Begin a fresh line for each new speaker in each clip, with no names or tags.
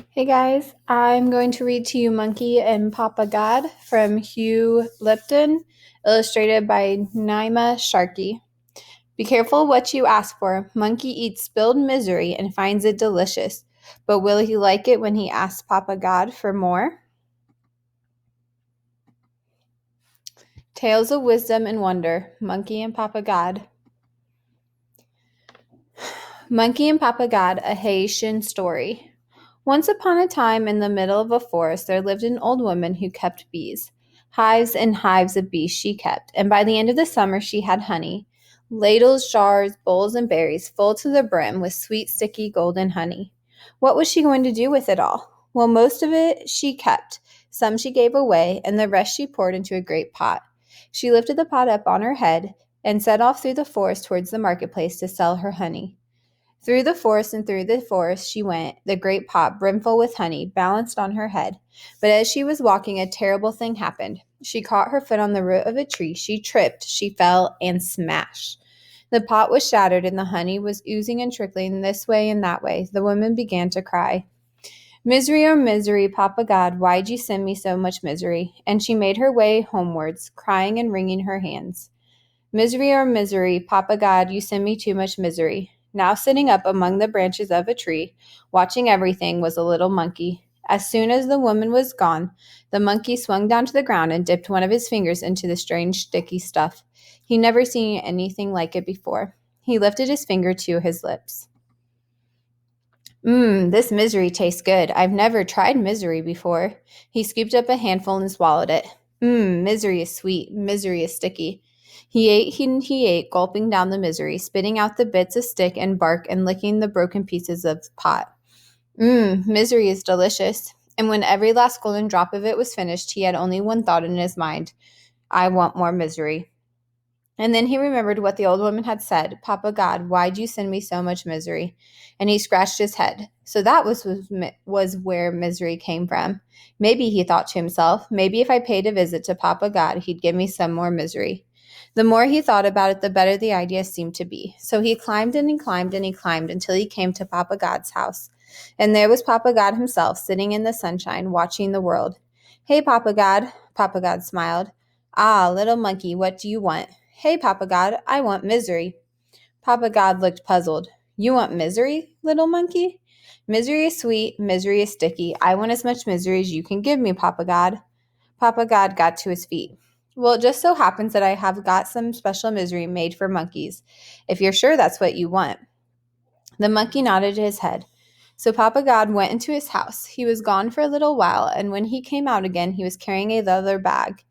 Hey guys, I'm going to read to you Monkey and Papa God from Hugh Lipton, illustrated by Naima Sharkey. Be careful what you ask for. Monkey eats spilled misery and finds it delicious. But will he like it when he asks Papa God for more? Tales of Wisdom and Wonder, Monkey and Papa God. Monkey and Papa God, a Haitian story. Once upon a time, in the middle of a forest, there lived an old woman who kept bees. Hives and hives of bees she kept, and by the end of the summer she had honey. Ladles, jars, bowls, and berries full to the brim with sweet, sticky, golden honey. What was she going to do with it all? Well, most of it she kept. Some she gave away, and the rest she poured into a great pot. She lifted the pot up on her head and set off through the forest towards the marketplace to sell her honey. Through the forest and through the forest she went, the great pot, brimful with honey, balanced on her head. But as she was walking, a terrible thing happened. She caught her foot on the root of a tree. She tripped, she fell, and smashed. The pot was shattered, and the honey was oozing and trickling this way and that way. The woman began to cry. Misery, oh misery, Papa God, why'd you send me so much misery? And she made her way homewards, crying and wringing her hands. Misery, or misery, Papa God, you send me too much misery. Now sitting up among the branches of a tree, watching everything, was a little monkey. As soon as the woman was gone, the monkey swung down to the ground and dipped one of his fingers into the strange sticky stuff. He'd never seen anything like it before. He lifted his finger to his lips. This misery tastes good. I've never tried misery before. He scooped up a handful and swallowed it. Misery is sweet. Misery is sticky. He ate, gulping down the misery, spitting out the bits of stick and bark and licking the broken pieces of pot. Misery is delicious. And when every last golden drop of it was finished, he had only one thought in his mind. I want more misery. And then he remembered what the old woman had said. Papa God, why'd you send me so much misery? And he scratched his head. So that was where misery came from. Maybe, he thought to himself, maybe if I paid a visit to Papa God, he'd give me some more misery. The more he thought about it, the better the idea seemed to be. So he climbed and he climbed and he climbed until he came to Papa God's house. And there was Papa God himself, sitting in the sunshine, watching the world. Hey, Papa God. Papa God smiled. Ah, little monkey, what do you want? Hey, Papa God, I want misery. Papa God looked puzzled. You want misery, little monkey? Misery is sweet, misery is sticky. I want as much misery as you can give me, Papa God. Papa God got to his feet. Well, it just so happens that I have got some special misery made for monkeys, if you're sure that's what you want. The monkey nodded his head. So Papa God went into his house. He was gone for a little while, and when he came out again, he was carrying a leather bag.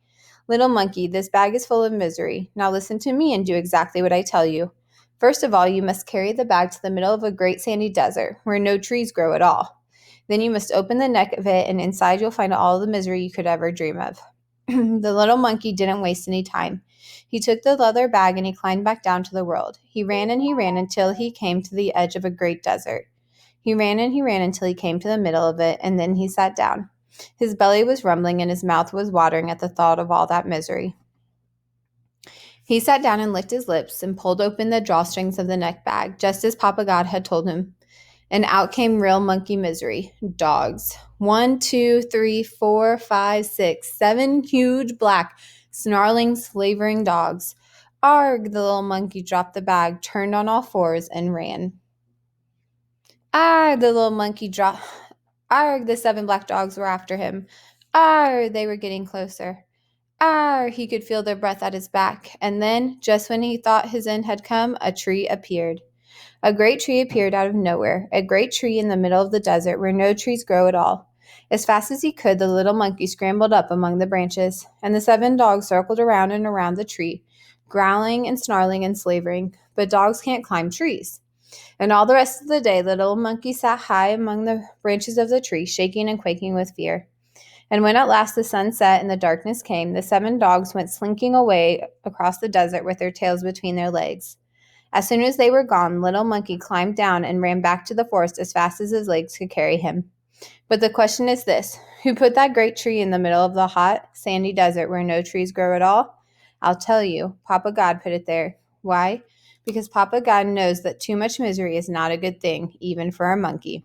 Little monkey, this bag is full of misery. Now listen to me and do exactly what I tell you. First of all, you must carry the bag to the middle of a great sandy desert where no trees grow at all. Then you must open the neck of it, and inside you'll find all the misery you could ever dream of. The little monkey didn't waste any time. He took the leather bag and he climbed back down to the world. He ran and he ran until he came to the edge of a great desert. He ran and he ran until he came to the middle of it, and then he sat down. His belly was rumbling and his mouth was watering at the thought of all that misery. He sat down and licked his lips and pulled open the drawstrings of the neck bag, just as Papa God had told him. And out came real monkey misery. Dogs. 1, 2, 3, 4, 5, 6, 7 huge black, snarling, slavering dogs. Arg! The little monkey dropped the bag, turned on all fours, and ran. Arg! The little monkey dropped. Arg! The 7 black dogs were after him. Arg! They were getting closer. Arg! He could feel their breath at his back. And then, just when he thought his end had come, a tree appeared. A great tree appeared out of nowhere, a great tree in the middle of the desert where no trees grow at all. As fast as he could, the little monkey scrambled up among the branches, and the 7 dogs circled around and around the tree, growling and snarling and slavering. But dogs can't climb trees. And all the rest of the day, the little monkey sat high among the branches of the tree, shaking and quaking with fear. And when at last the sun set and the darkness came, the 7 dogs went slinking away across the desert with their tails between their legs. As soon as they were gone, little monkey climbed down and ran back to the forest as fast as his legs could carry him. But the question is this: who put that great tree in the middle of the hot, sandy desert where no trees grow at all? I'll tell you, Papa God put it there. Why? Because Papa God knows that too much misery is not a good thing, even for a monkey.